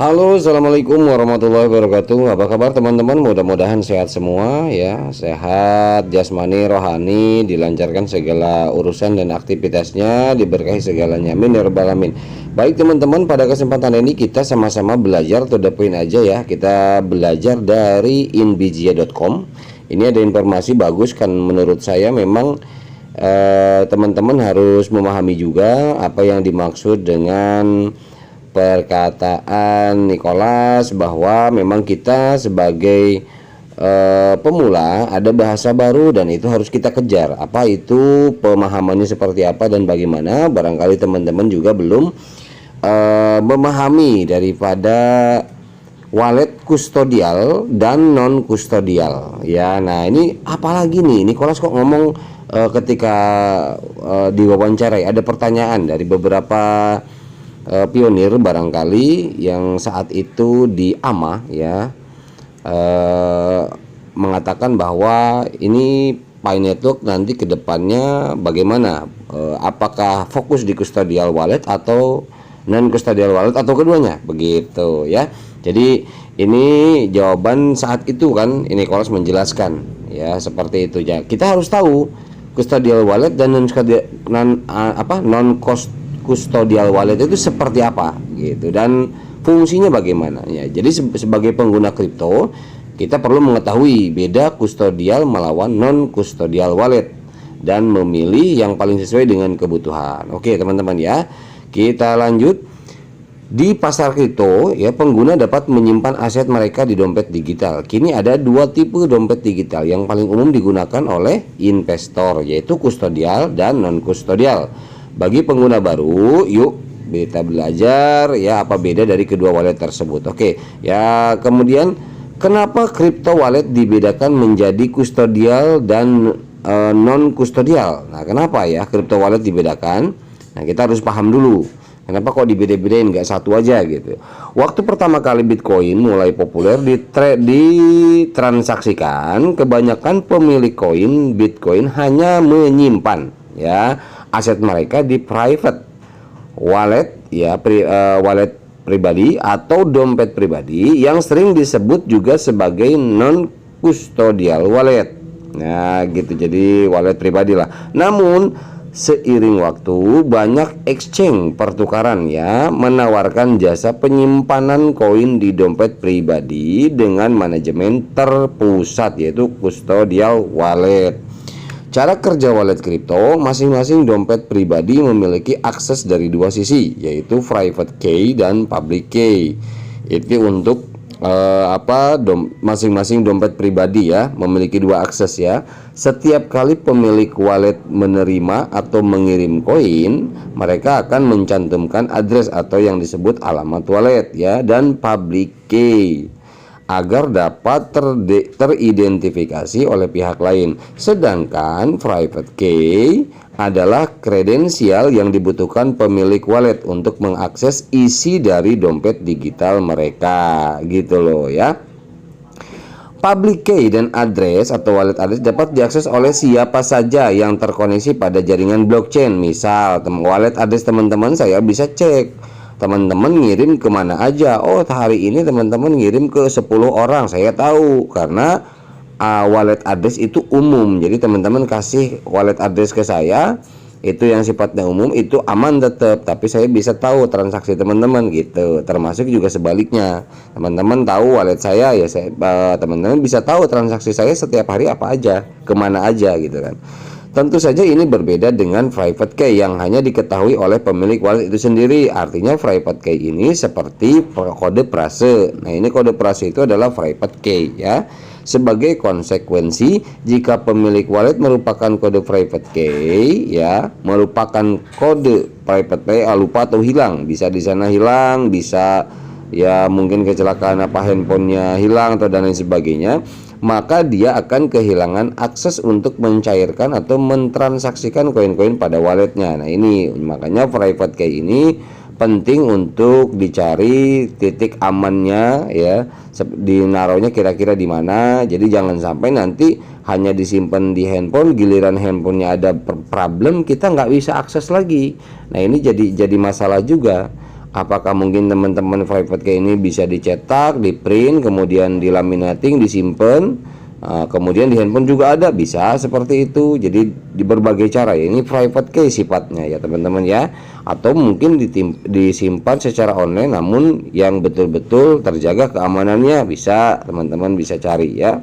Halo, assalamualaikum warahmatullahi wabarakatuh. Apa kabar teman-teman? Mudah-mudahan sehat semua ya, sehat jasmani, rohani, dilancarkan segala urusan dan aktivitasnya, diberkahi segalanya. Amin ya rabbal alamin. Baik teman-teman, pada kesempatan ini kita sama-sama belajar to the point aja ya. Kita belajar dari inbijia.com. Ini ada informasi bagus kan menurut saya. Memang teman-teman harus memahami juga apa yang dimaksud dengan perkataan Nicholas bahwa memang kita sebagai pemula ada bahasa baru dan itu harus kita kejar. Apa itu, pemahamannya seperti apa dan bagaimana? Barangkali teman-teman juga belum memahami daripada wallet kustodial dan non kustodial ya. Nah, ini apalagi nih Nicholas kok ngomong ketika diwawancarai ada pertanyaan dari beberapa pionir barangkali yang saat itu di AMA ya, mengatakan bahwa ini Pi Network nanti kedepannya bagaimana, apakah fokus di custodial wallet atau non custodial wallet atau keduanya begitu ya. Jadi ini jawaban saat itu kan, ini Nicholas menjelaskan ya seperti itu ya. Kita harus tahu custodial wallet dan non custodial wallet itu seperti apa gitu dan fungsinya bagaimana ya. Jadi sebagai pengguna kripto kita perlu mengetahui beda custodial melawan non custodial wallet dan memilih yang paling sesuai dengan kebutuhan. Oke teman-teman ya, kita lanjut. Di pasar kripto ya, pengguna dapat menyimpan aset mereka di dompet digital. Kini ada dua tipe dompet digital yang paling umum digunakan oleh investor, yaitu kustodial dan non kustodial. Bagi pengguna baru, yuk kita belajar ya apa beda dari kedua wallet tersebut. Oke ya, kemudian kenapa crypto wallet dibedakan menjadi kustodial dan non kustodial? Nah, kenapa ya crypto wallet dibedakan? Nah, kita harus paham dulu kenapa kok dibeda-bedain, nggak satu aja gitu. Waktu pertama kali Bitcoin mulai populer ditransaksikan, kebanyakan pemilik koin Bitcoin hanya menyimpan ya aset mereka di private wallet ya, wallet pribadi atau dompet pribadi yang sering disebut juga sebagai non custodial wallet. Nah gitu, jadi wallet pribadi lah. Namun seiring waktu banyak exchange pertukaran ya menawarkan jasa penyimpanan koin di dompet pribadi dengan manajemen terpusat, yaitu custodial wallet. Cara kerja wallet kripto, masing-masing dompet pribadi memiliki akses dari dua sisi, yaitu private key dan public key. Itu untuk masing-masing dompet pribadi ya memiliki dua akses ya. Setiap kali pemilik wallet menerima atau mengirim koin, mereka akan mencantumkan address atau yang disebut alamat wallet ya dan public key agar dapat teridentifikasi oleh pihak lain. Sedangkan private key adalah kredensial yang dibutuhkan pemilik wallet untuk mengakses isi dari dompet digital mereka gitu loh ya. Public key dan address atau wallet address dapat diakses oleh siapa saja yang terkoneksi pada jaringan blockchain. Misal wallet address teman-teman saya bisa cek teman-teman ngirim kemana aja. Oh hari ini teman-teman ngirim ke 10 orang, saya tahu karena wallet address itu umum. Jadi teman-teman kasih wallet address ke saya, itu yang sifatnya umum, itu aman tetap, tapi saya bisa tahu transaksi teman-teman gitu. Termasuk juga sebaliknya, teman-teman tahu wallet saya ya, teman-teman bisa tahu transaksi saya setiap hari apa aja, kemana aja gitu kan. Tentu saja ini berbeda dengan private key yang hanya diketahui oleh pemilik wallet itu sendiri. Artinya private key ini seperti kode prase. Nah ini kode prase itu adalah private key ya. Sebagai konsekuensi, jika pemilik wallet merupakan kode private key ya, merupakan kode private key lupa atau hilang, bisa di sana hilang, bisa ya mungkin kecelakaan apa handphonenya hilang atau dan lain sebagainya, maka dia akan kehilangan akses untuk mencairkan atau mentransaksikan koin-koin pada walletnya. Nah ini makanya private key ini penting untuk dicari titik amannya ya, dinaruhnya kira-kira di mana. Jadi jangan sampai nanti hanya disimpan di handphone, giliran handphonenya ada problem kita nggak bisa akses lagi. Nah ini jadi masalah juga. Apakah mungkin teman-teman private key ini bisa dicetak, di print, kemudian di laminating, disimpan, kemudian di handphone juga ada, bisa seperti itu. Jadi di berbagai cara ya, ini private key sifatnya ya teman-teman ya. Atau mungkin disimpan secara online, namun yang betul-betul terjaga keamanannya, bisa teman-teman bisa cari ya.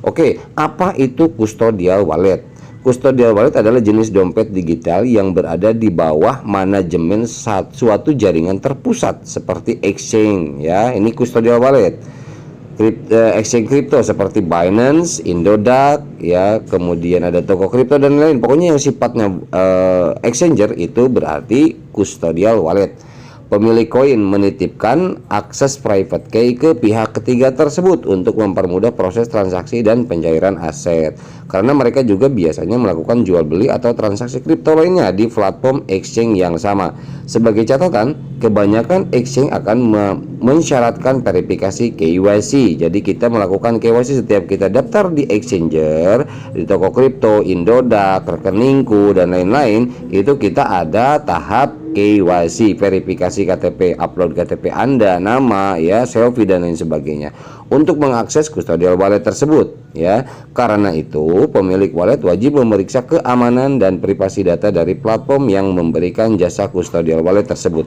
Oke, apa itu custodial wallet? Custodial wallet adalah jenis dompet digital yang berada di bawah manajemen suatu jaringan terpusat seperti exchange ya. Ini custodial wallet. Exchange kripto seperti Binance, Indodax ya, kemudian ada toko kripto dan lain. Pokoknya yang sifatnya exchanger itu berarti custodial wallet. Pemilik koin menitipkan akses private key ke pihak ketiga tersebut untuk mempermudah proses transaksi dan pencairan aset. Karena mereka juga biasanya melakukan jual beli atau transaksi kripto lainnya di platform exchange yang sama. Sebagai catatan, kebanyakan exchange akan mensyaratkan verifikasi KYC. Jadi kita melakukan KYC setiap kita daftar di exchanger, di toko kripto, Indodax, rekeningku dan lain-lain. Itu kita ada tahap KYC, verifikasi KTP, upload KTP Anda, nama ya, selfie dan lain sebagainya untuk mengakses custodial wallet tersebut ya. Karena itu pemilik wallet wajib memeriksa keamanan dan privasi data dari platform yang memberikan jasa custodial wallet tersebut.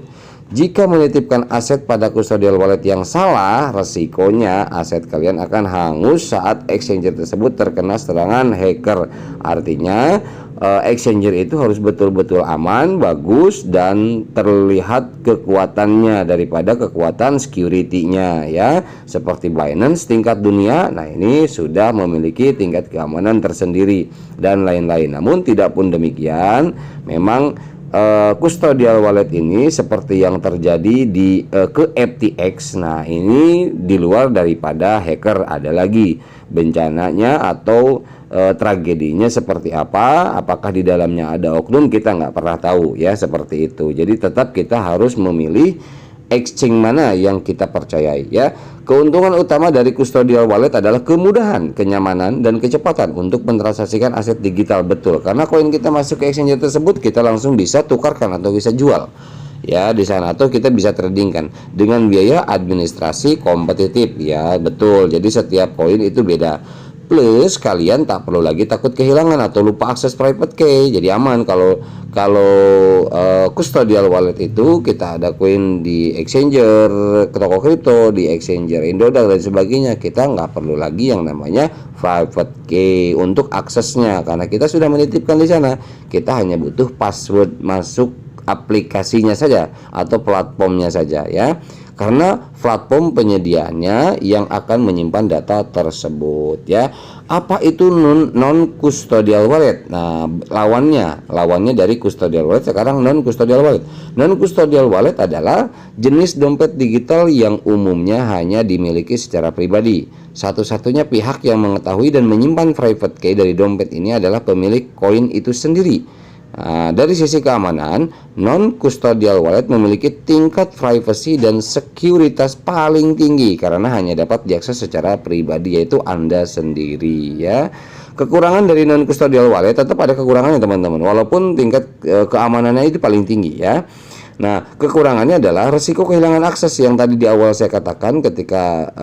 Jika menitipkan aset pada custodial wallet yang salah, resikonya aset kalian akan hangus saat exchanger tersebut terkena serangan hacker. Artinya exchanger itu harus betul-betul aman, bagus, dan terlihat kekuatannya daripada kekuatan security-nya ya. Seperti Binance tingkat dunia, nah ini sudah memiliki tingkat keamanan tersendiri dan lain-lain. Namun tidak pun demikian, memang custodial wallet ini seperti yang terjadi di ke FTX. Nah, ini di luar daripada hacker, ada lagi bencananya atau tragedinya seperti apa, apakah di dalamnya ada oknum, kita nggak pernah tahu ya, seperti itu. Jadi tetap kita harus memilih exchange mana yang kita percayai ya. Keuntungan utama dari custodial wallet adalah kemudahan, kenyamanan, dan kecepatan untuk mentransaksikan aset digital. Betul, karena koin kita masuk ke exchange tersebut, kita langsung bisa tukarkan atau bisa jual ya di sana, atau kita bisa tradingkan dengan biaya administrasi kompetitif ya. Betul, jadi setiap koin itu beda. Plus kalian tak perlu lagi takut kehilangan atau lupa akses private key. Jadi aman kalau custodial wallet itu kita ada koin di exchanger, ke toko kripto, di exchanger Indodax dan sebagainya. Kita nggak perlu lagi yang namanya private key untuk aksesnya karena kita sudah menitipkan di sana. Kita hanya butuh password masuk aplikasinya saja atau platformnya saja ya. Karena platform penyediaannya yang akan menyimpan data tersebut ya. Apa itu non custodial wallet? Nah, lawannya dari custodial wallet sekarang non custodial wallet. Non custodial wallet adalah jenis dompet digital yang umumnya hanya dimiliki secara pribadi. Satu-satunya pihak yang mengetahui dan menyimpan private key dari dompet ini adalah pemilik koin itu sendiri. Nah, dari sisi keamanan, non-custodial wallet memiliki tingkat privacy dan sekuritas paling tinggi karena hanya dapat diakses secara pribadi, yaitu Anda sendiri ya. Kekurangan dari non-custodial wallet tetap ada kekurangannya teman-teman, walaupun tingkat keamanannya itu paling tinggi ya. Nah, kekurangannya adalah resiko kehilangan akses yang tadi di awal saya katakan ketika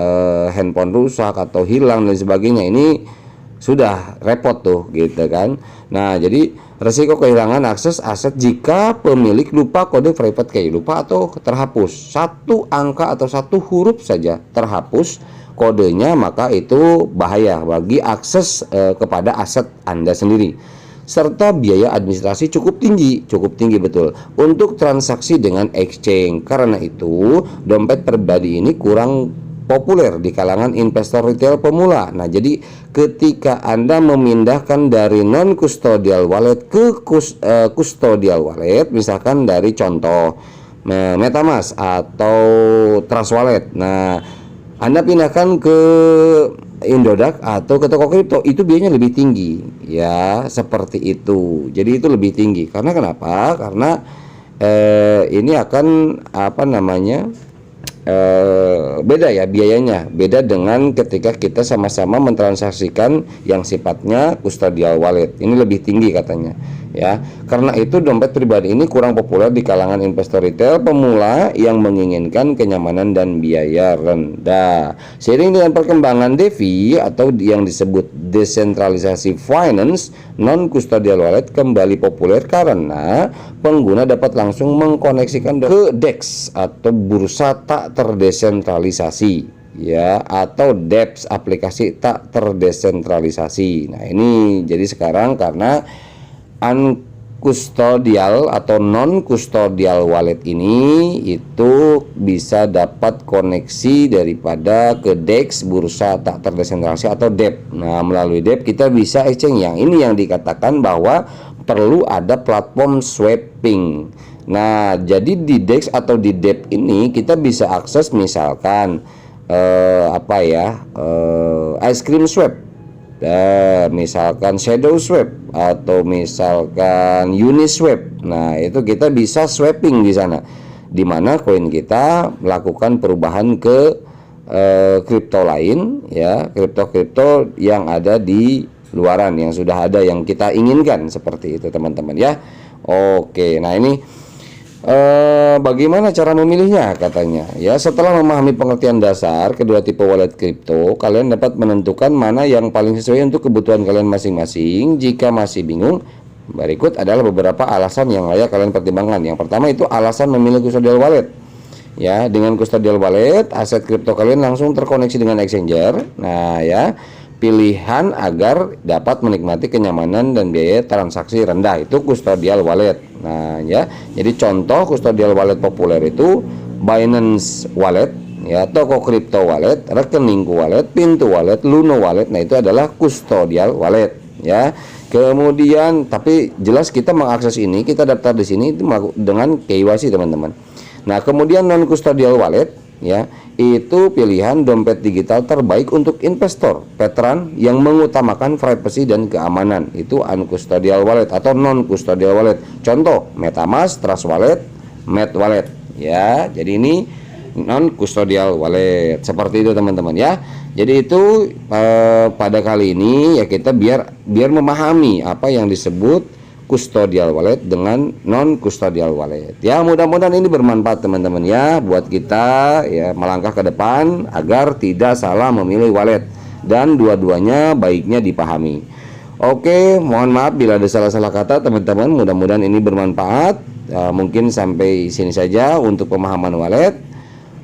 handphone rusak atau hilang dan sebagainya. Ini sudah repot tuh gitu kan. Nah, jadi resiko kehilangan akses aset jika pemilik lupa kode private key, lupa atau terhapus satu angka atau satu huruf saja terhapus kodenya, maka itu bahaya bagi akses kepada aset Anda sendiri. Serta biaya administrasi cukup tinggi betul untuk transaksi dengan exchange. Karena itu dompet pribadi ini kurang populer di kalangan investor retail pemula. Nah, jadi ketika Anda memindahkan dari non custodial wallet ke custodial wallet, misalkan dari contoh MetaMask atau Trust Wallet. Nah, Anda pindahkan ke Indodax atau ke toko kripto, itu biayanya lebih tinggi ya, seperti itu. Jadi itu lebih tinggi karena kenapa? Karena ini akan beda ya biayanya, beda dengan ketika kita sama-sama mentransaksikan yang sifatnya custodial wallet. Ini lebih tinggi katanya ya. Karena itu dompet pribadi ini kurang populer di kalangan investor retail pemula yang menginginkan kenyamanan dan biaya rendah. Seiring dengan perkembangan DeFi atau yang disebut desentralisasi finance, non custodial wallet kembali populer karena pengguna dapat langsung mengkoneksikan ke DEX atau bursa tak terdesentralisasi ya, atau DEPS, aplikasi tak terdesentralisasi. Nah ini jadi sekarang karena uncustodial atau non custodial wallet ini itu bisa dapat koneksi daripada ke DEX, bursa tak terdesentralisasi atau DEP. Nah melalui DEP kita bisa exchange. Yang ini yang dikatakan bahwa perlu ada platform swapping. Nah, jadi di DEX atau di DEP ini kita bisa akses misalkan ice cream swap, misalkan shadow swap, atau misalkan Uniswap. Nah, itu kita bisa swapping di sana, di mana koin kita melakukan perubahan ke kripto lain ya, kripto yang ada di luaran, yang sudah ada, yang kita inginkan, seperti itu teman-teman ya. Oke, nah ini bagaimana cara memilihnya katanya ya. Setelah memahami pengertian dasar kedua tipe wallet kripto, kalian dapat menentukan mana yang paling sesuai untuk kebutuhan kalian masing-masing. Jika masih bingung, berikut adalah beberapa alasan yang layak kalian pertimbangkan. Yang pertama itu alasan memilih custodial wallet ya. Dengan custodial wallet, aset kripto kalian langsung terkoneksi dengan exchanger. Nah ya, pilihan agar dapat menikmati kenyamanan dan biaya transaksi rendah, itu custodial wallet. Nah ya, jadi contoh custodial wallet populer itu Binance Wallet ya, toko kripto wallet, rekeningku wallet, pintu wallet, Luno wallet. Nah itu adalah custodial wallet ya. Kemudian tapi jelas kita mengakses ini, kita daftar di sini itu dengan KYC teman-teman. Nah kemudian non custodial wallet ya, itu pilihan dompet digital terbaik untuk investor veteran yang mengutamakan privacy dan keamanan. Itu uncustodial wallet atau non custodial wallet. Contoh MetaMask, Trust Wallet, Med Wallet ya. Jadi ini non custodial wallet, seperti itu teman-teman ya. Jadi itu pada kali ini ya kita biar memahami apa yang disebut custodial wallet dengan non custodial wallet ya. Mudah-mudahan ini bermanfaat teman-teman ya, buat kita ya melangkah ke depan agar tidak salah memilih wallet, dan dua-duanya baiknya dipahami. Oke, mohon maaf bila ada salah-salah kata teman-teman. Mudah-mudahan ini bermanfaat. Mungkin sampai sini saja untuk pemahaman wallet.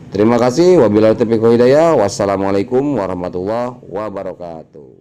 Terima kasih. Wabillahi taufiq wal hidayah. Wassalamualaikum warahmatullahi wabarakatuh.